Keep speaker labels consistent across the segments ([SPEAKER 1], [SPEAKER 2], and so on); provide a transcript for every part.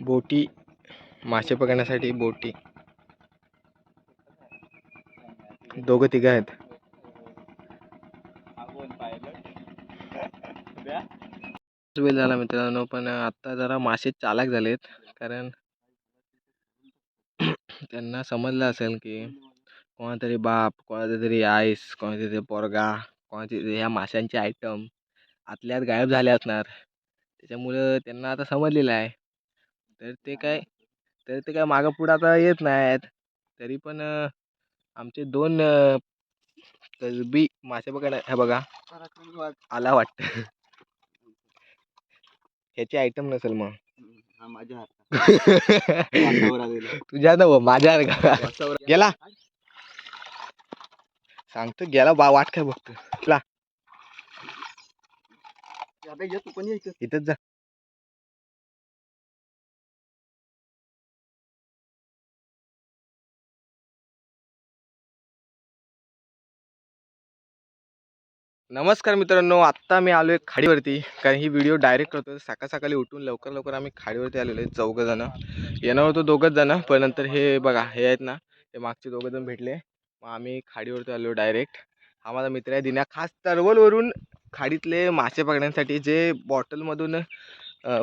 [SPEAKER 1] बोटी मासे पकडण्यासाठी बोटी दोघं तिघं आहेत. वेळ झाला मित्रांनो, पण आता जरा मासे चालाक झालेत, कारण त्यांना समजलं असेल की कोणातरी बाप, कोणाचा तरी आईस, कोणाचा तरी पोरगा, कोणाची ह्या माशांचे आयटम आतल्यात गायब झाले असणार. त्याच्यामुळं त्यांना आता समजलेलं आहे. तर ते काय मागं पुढं आता येत नाहीत. तरी पण आमचे दोन कसबी मासे पकडा, हे बघा आला वाटतं. ह्याची आयटम नसेल मग. माझ्या तुझ्या ना माझ्या गेला सांगतो, गेला वाट काय बघतो. इथंच जा. नमस्कार मित्रांनो, आत्ता मी आलोय खाडीवरती, कारण ही व्हिडिओ डायरेक्ट करतो. सकाळी उठून लवकर आम्ही खाडीवरती आलेलो आहे. चौघं जण येणार होतो, दोघंच जण, पण नंतर हे बघा हे आहेत ना, ते मागचे दोघं जण भेटले. मग आम्ही खाडीवरती आलो डायरेक्ट. हा माझा मित्र आहे दिन्या, खास तरवलवरून खाडीतले मासे पकडण्यासाठी, जे बॉटलमधून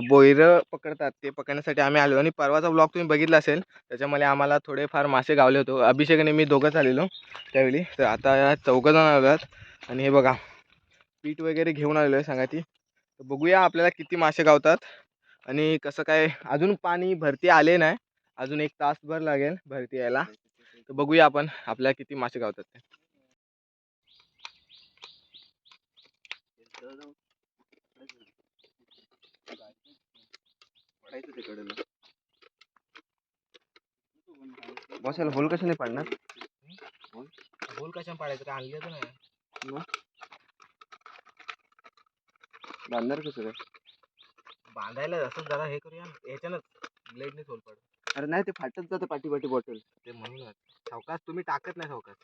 [SPEAKER 1] बोयरं पकडतात ते पकडण्यासाठी आम्ही आलो. आणि परवाचा ब्लॉग तुम्ही बघितला असेल, त्याच्यामध्ये आम्हाला थोडेफार मासे गावले होतो. अभिषेक आणि मी दोघंच आलेलो त्यावेळी. तर आता या चौघं जण आलेत. आणि हे बघा पीठ वगैरे घेऊन आलेलो आहे सांगाती. तर बघूया आपल्याला किती मासे गावतात आणि कसं काय. अजून पाणी भरती आले नाही, अजून 1 तासभर लागेल भरती यायला. तर बघूया आपण आपल्याला किती मासे गावतात ते. बसायला होल कशा नाही पाडणार. होल कशा पाडायचं का, आणलं नाही बांधणार कसं काय. बांधायला असं जरा हे करूया, ह्याच्यानं ब्लेडने होल पाडू. अरे नाही, ते फाटत जातं पाठी बॉटल. ते म्हणून सावकाश तुम्ही टाकत नाही, सावकाश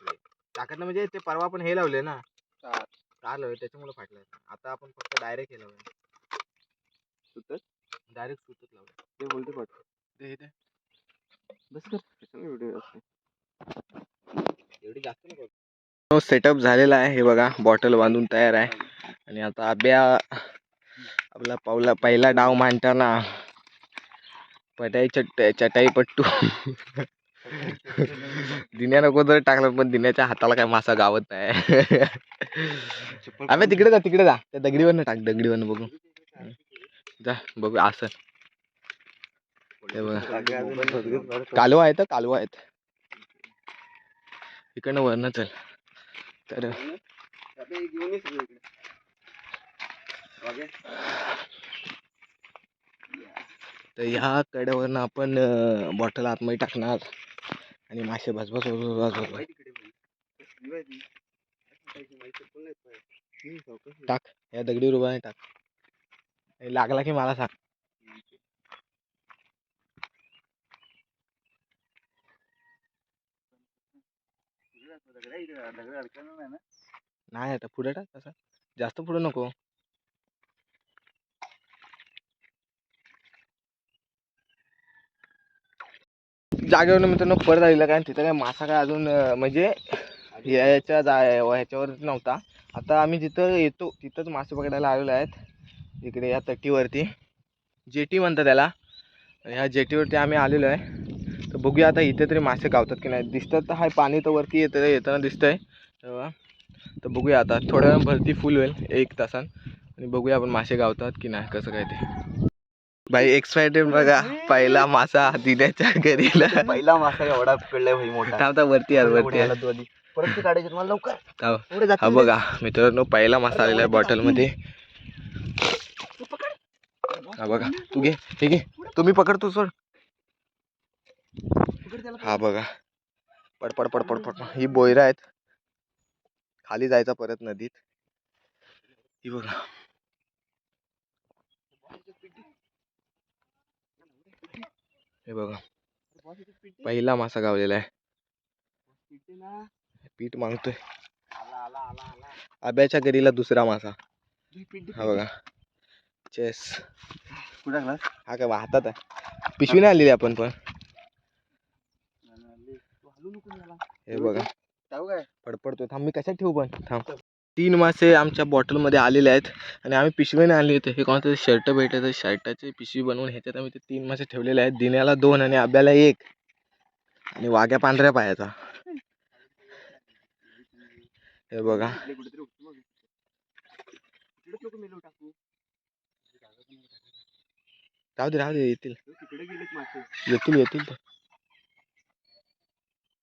[SPEAKER 1] टाकत नाही. म्हणजे ते परवा आपण हे लावले ना, तार लावले, त्याच्यामुळे फाटलं. आता आपण फक्त डायरेक्ट हे लावूया, सुतत डायरेक्ट सुतत लावूया. ते बोलते पाठव ते हे बस कर व्हिडिओ एवढी जास्त नको. सेटअप झालेला आहे, हे बघा बॉटल बांधून तयार आहे. आणि आता अभ्या आपला पहिला डाव मांडताना चटाई पट्टू दिन्या नको तर टाकलं, पण दिन्याच्या हाताला काय मासा गावत नाही. आम्ही तिकडे जा त्या दगडीवरनं टाक, दगडीवरनं बघू जा, बघू असं. कालवा आहेत इकडनं वरनं चल. तर ह्या कड्यावरनं आपण बॉटल आतमध्ये टाकणार आणि मासे भसभस टाक. या दगडीवर उभा टाक, लागला की मला सांग. नाही आता पुढे टाक, तसा जास्त पुढे नको. जागेवर मित्रांनो परत आलेला, कारण तिथं काय मासा काय अजून म्हणजे ह्याच्यावर नव्हता. आता आम्ही जिथं येतो तिथंच मासे पकडायला आलेलो आहेत. इकडे या तटीवरती जेटी म्हणतात त्याला. ह्या जेटीवरती आम्ही आलेलो आहे. तर बघूया आता इथे तरी मासे गावतात की नाही. दिसतात तर हाय, पाणी तर वरती येताना दिसतंय. तर बघूया आता थोड्या वेळ भरती फुल होईल 1 तासात, आणि बघूया आपण मासे गावतात की नाही, कसं काय ते. भाई एक्साइटेड बघा, पहिला मासा दिन्याच्या घरीला. पहिला मासा एवढा पकडलाय भाई, मोठा. आता वरती परत काढायचे मला लवकर. हा बघा मित्रांनो, पहिला मासा आलेला आहे बॉटल मध्ये. हा बघा, तू घे, हे घे, तुम्ही पकडतो सोड. हा बघा, पड. ही बोयरा आहेत, खाली जायचा परत नदीत. ही बघा, हे बघा पहिला मासा गावलेला आहे. पीठ मागतोय. आब्याच्या घरीला दुसरा मासा. हा बघा चेस, हा काय हातात आहे. पिशवी नाही आणलेली आपण पण. हे बघा पडपडतोय. थांब मी कशात ठेवू पण. थांब. 3 मासे आमच्या बॉटलमध्ये आलेले आहेत आणि आम्ही पिशवीने आणले होते. हे कोणतं शर्ट भेटायचं, शर्टाची पिशवी बनवून ह्याच्यात आम्ही ते 3 मासे ठेवलेले आहेत. दिन्याला 2 आणि आब्याला 1 आणि वाघ्या पांढऱ्या पायाचा. हे बघा राहू दे येतील येतील ते.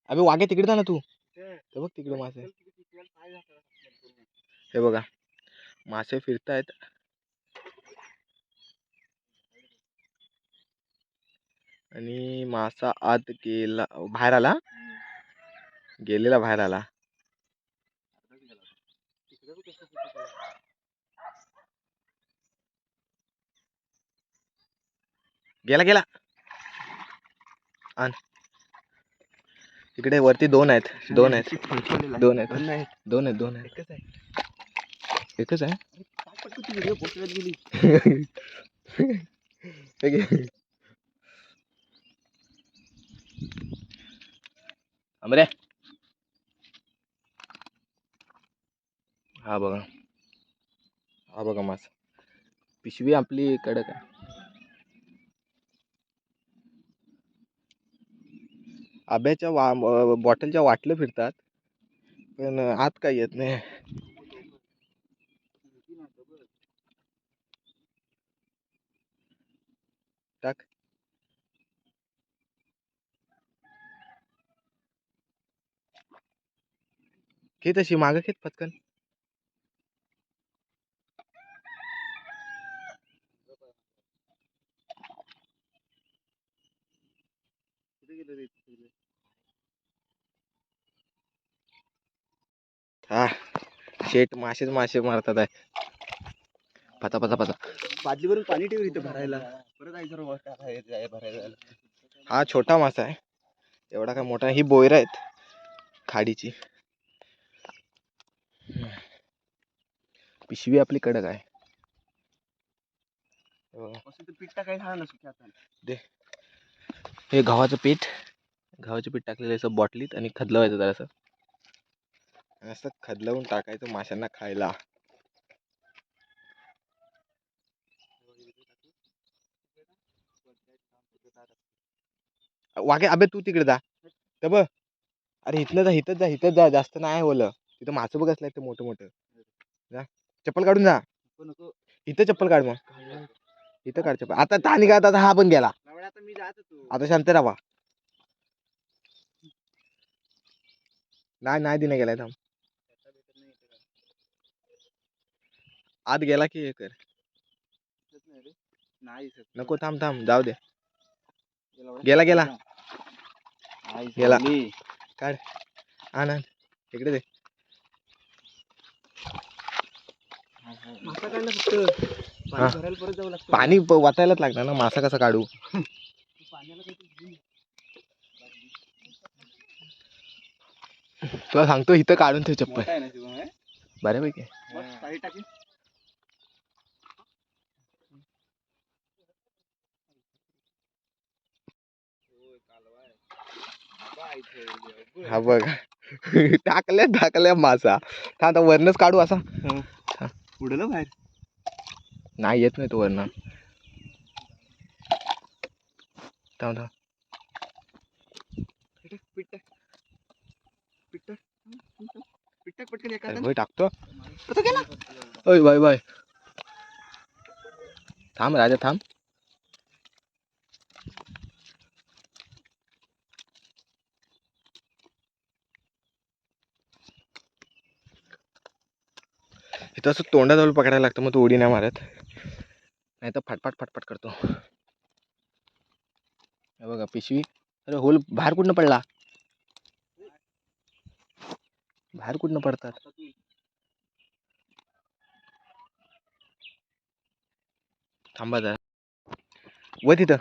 [SPEAKER 1] अबे वाघ्या तिकडे जा ना तू. ते बघ तिकडे मासे. हे बघा मासे फिरतायत. आणि मासा आत गेला, बाहेर आला, गेलेला बाहेर आला. गेला गेला. आण. इकडे वरती 2 आहेत. 2 आहेत. 2 आहेत. 2 आहेत. 2 आहेत. एकच आहे. अमरे हा बघा. हा बघा मासा. पिशवी आपली कडक आहे. आब्याच्या बॉटलच्या वाटलं फिरतात पण आत काही येत नाही. टाक. खे तशी मागं खेत पटकन. हा शेट मासेच मासे मारतात आहे. पता पता पता.
[SPEAKER 2] बादलीवरून पाणी ठेवून इथं भरायला. परत भरायला.
[SPEAKER 1] हा छोटा मासा आहे. एवढा काय मोठा. ही बोयर आहेत खाडीची. पिशवी आपली कडक आहे.
[SPEAKER 2] पीठ टाकायचं हा ना
[SPEAKER 1] दे. हे गव्हाचं पीठ टाकलेलं असं बॉटलीत आणि खदलवायचं जरासं. असं खदलवून टाकायचं माशांना खायला. वाघे अबे तू तिकडे जा. ते बघ. अरे इथं जा जास्त नाही ओलं. तिथं मासं बघ असलं मोठं मोठं. जा चप्पल काढून जा. इथं चप्पल काढ मग. इथं काढ चप्पल. आता तानी का आता हा पण गेला. आता शांत राहा. नाही दिने गेलाय. थांब. आत गेला की हे कर. नको थांब जाऊ दे. गेला काढ. आण इकडे दे.
[SPEAKER 2] मासा काढला फक्त. पाणी भरायला परत जावं लागतं.
[SPEAKER 1] पाणी वाचायलाच लागणार ना. मासा कसा काढू. तुला सांगतो इथं काढून ठेव चप्पल. बऱ्यापैकी. हा बघ. टाकल्या मासा. आता वरनच काढू असा.
[SPEAKER 2] उडलं बाहेर.
[SPEAKER 1] नाही येत नाही तो वरनं. थांब. टाकतो. ओय बाय. थांब राजा थांब. इथं असं तोंडाजवळ पकडायला लागतं मग तो उडी नाही मारत. नाही तर फटफट करतो. हे बघा पिशवी. अरे होल बाहेर कुठनं पडला. बाहेर कुठनं पडतात. थांबा जरा. व तिथं.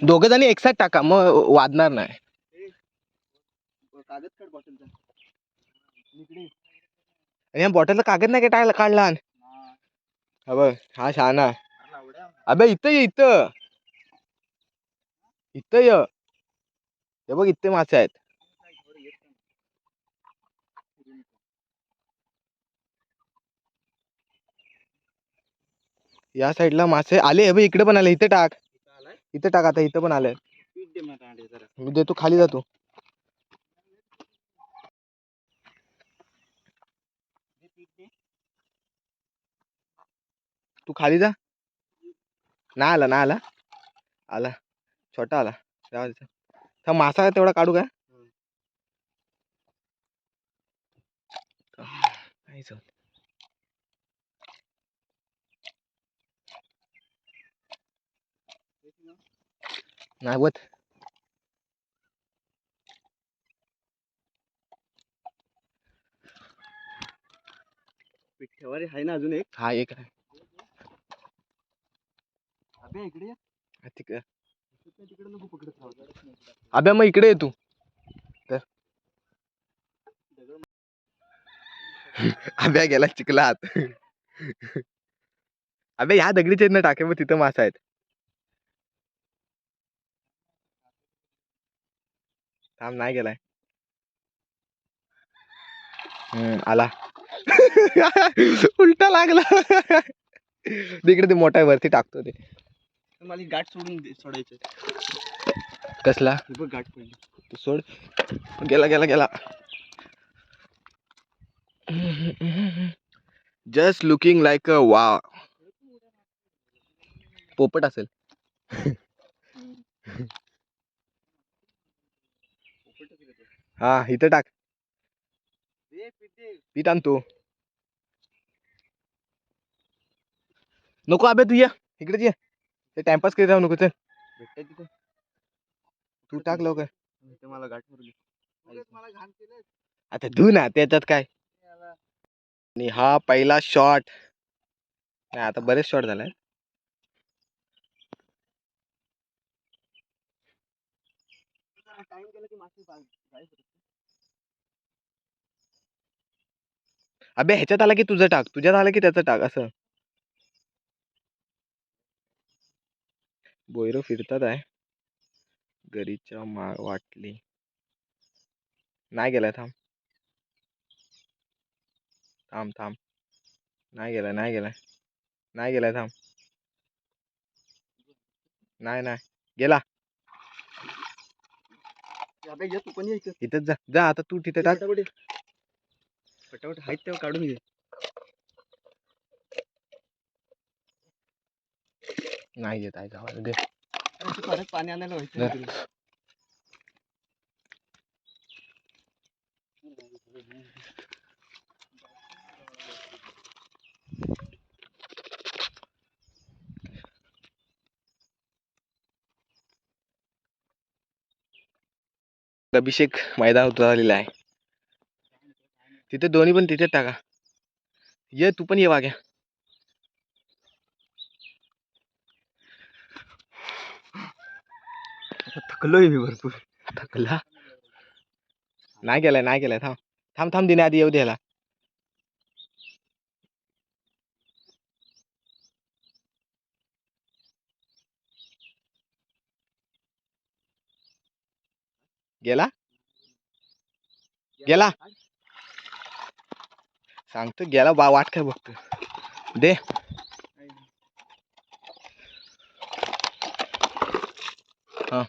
[SPEAKER 1] दोघ जणी एकसाथ टाका मग वाजणार नाही.
[SPEAKER 2] कागद काढ बॉटलचा.
[SPEAKER 1] आणि या बॉटलचा कागद नाही काय काढला हा बघ हा शहाणा अबे इथं ये इथं इथं ये हे बघ इथे मासे आहेत या साईडला मासे आले हे बघ इकडे पण आले इथे टाक आता इथं पण आले मी देतो खाली जातो तू खाली जा नाही आला नाही आला आला छोटा आला त्या मासा तेवढा काढू का नाही जाऊ. नाही बघ
[SPEAKER 2] पिठ्यावर आहे ना अजून एक
[SPEAKER 1] हा एक आहे
[SPEAKER 2] अबे इकडे ये.
[SPEAKER 1] तिकडे
[SPEAKER 2] तिकडे नको पकडत राहू.
[SPEAKER 1] अबे मग इकडे ये तू तर अबे गेला चिखलात अबे ह्या दगडीच्या इथनं टाके मग तिथं मासा आहेत थांब नाही गेलाय आला उलटा लागला तिकडे ते मोठा वरती टाकतो ते
[SPEAKER 2] मला गाठ सोडायचं
[SPEAKER 1] कसला
[SPEAKER 2] हे बघ गाठ पडली
[SPEAKER 1] तू सोड गेला गेला गेला जस्ट लुकिंग लाईक अ वा पोपट असेल हा इथं टाक पीठ आणतो नको अबे तू ये इकडेच ये ते टाइमपास करीत राहू नको चल
[SPEAKER 2] भेटतंय तिथे
[SPEAKER 1] तू टाक लवकर
[SPEAKER 2] इथे मला गाठ पडली मला घाण केलं
[SPEAKER 1] आता धू ना त्याच्यात काय आणि हा पहिला शॉट नाही आता बरेच शॉट झालाय
[SPEAKER 2] टाइम केलं की मासे
[SPEAKER 1] अबे ह्याच्यात आला की तुझं टाक तुझ्यात आलं की त्याचं टाक असं बोयरो फिरतात आहे गरीच्या वाटली नाही गेलाय थांब थांब थांब नाही गेलाय नाही गेलाय नाही गेलाय थांब नाही नाही गेला
[SPEAKER 2] अबे ये तू पण ये इथं
[SPEAKER 1] इथंच जा जा आता तू तिथे टाक
[SPEAKER 2] फटाफट हात तेव्हा काढून घे
[SPEAKER 1] नाही येत आहे गावाला दे
[SPEAKER 2] परत पाणी आणायला व्हायचं
[SPEAKER 1] अभिषेक मैदान उतरलेला आहे तिथे दोन्ही पण तिथे टाका ये तू पण ये वाग्या
[SPEAKER 2] थकलोय मी भरपूर
[SPEAKER 1] थकला नाही गेलाय थांब थांब थांब दिने आधी येऊ द्यायला गेला गेला सांगतो गेला बा वाट काय बघतो दे हा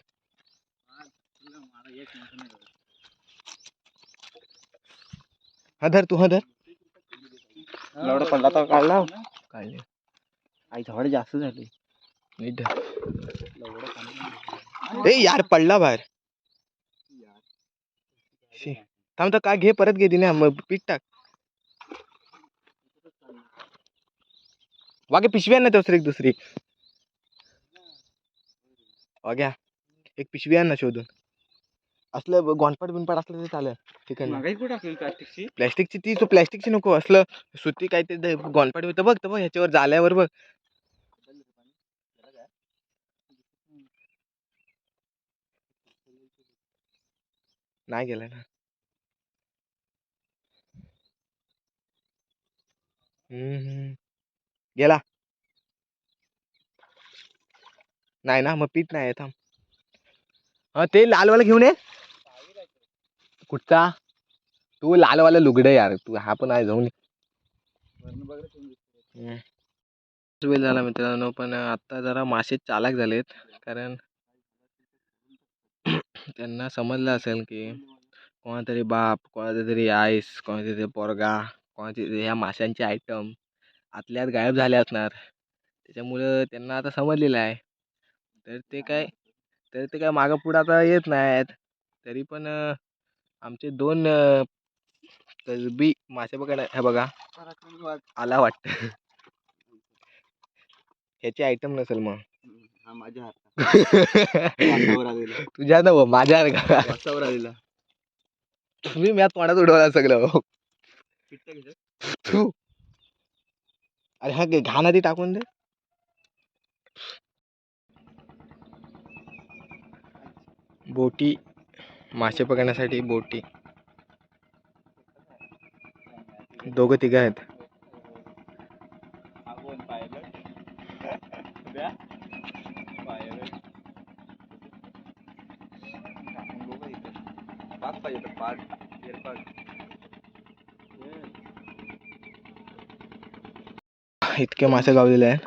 [SPEAKER 1] हा धर तू हा धर
[SPEAKER 2] एवढा पडला तर काढला
[SPEAKER 1] काढले
[SPEAKER 2] आई झाड जास्त झाले
[SPEAKER 1] नीट धर ए यार पडला बाहेर शी. थांब तर काय घे परत घे दिने मग पीठ टाक वागे पिशवी आण ना एक दुसरी वाग्या एक पिशवी आण ना शोधून असलं गोनपाट बिनपाट असलं तरी चालेल
[SPEAKER 2] प्लास्टिकची
[SPEAKER 1] प्लॅस्टिकची ती तो प्लॅस्टिकची नको असलं सुती काय ते गोनपाट होतं बघ तर बघ ह्याच्यावर जाल्यावर बघ नाही गेलाय ना गेला नाही ना, मग पीत नाही थांब. हा ते लालवाला घेऊन ये. कुठचा? तू लालवाला लुगडं यार, तू हा पण आहे जाऊन. वेळ झाला मित्रांनो, पण आता जरा मासे चालाक झालेत, कारण त्यांना समजलं असेल की कोणातरी बाप, कोणाचा तरी आईस, कोणाचा तरी पोरगा, कोणाचे ह्या माशांचे आयटम आतल्यात गायब झाले असणार. त्याच्यामुळं त्यांना आता समजलेलं आहे. तर ते काय मागं पुढं आता येत नाहीत. तरी पण आमचे 2 कसबी मासे बघा, हे बघा आला वाटतं. ह्याचे आयटम नसेल मग.
[SPEAKER 2] माझ्या
[SPEAKER 1] तुझ्या ना माझ्या
[SPEAKER 2] आलेला
[SPEAKER 1] तुम्ही मी तोंडात उडवला सगळं. थू. अरे हा घाण आधी टाकून दे. बोटी, मासे पकडण्यासाठी बोटी. 2-3 आहेत. इतके मासे गावलेले आहेत.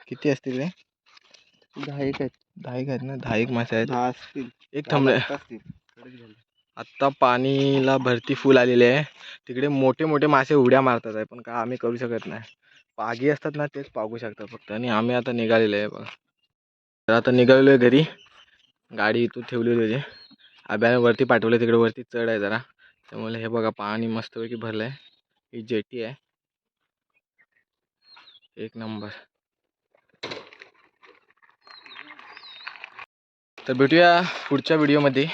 [SPEAKER 1] किती असतील रे?
[SPEAKER 2] 10 आहेत.
[SPEAKER 1] 10 आहेत ना, 10 मासे आहेत.
[SPEAKER 2] 10 असतील.
[SPEAKER 1] एक थांबले. आत्ता पाणीला भरती फुल आलेली आहे. तिकडे मोठे मोठे मासे उड्या मारतात आहे, पण काय आम्ही करू शकत नाही. पागी असतात ना, तेच पागू शकतात फक्त. आणि आम्ही आता निघालेलो आहे बघा. तर आता निघालेलो आहे घरी. गाडी इथून ठेवलेली होती. अभ्याने वरती पाठवलं, तिकडे वरती चढ आहे जरा. त्यामुळे हे बघा पाणी मस्तपैकी भरलं आहे. ही जेटी आहे, एक नंबर. तर भेटूया पुढच्या व्हिडिओमध्ये.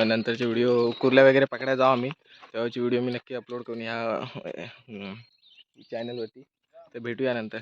[SPEAKER 1] नंतरचे व्हिडिओ कुर्ल्या वगैरे पकडायला जाऊ आम्ही, तेव्हाची व्हिडिओ मी नक्की अपलोड करून या चॅनलवरती. तर भेटूया नंतर.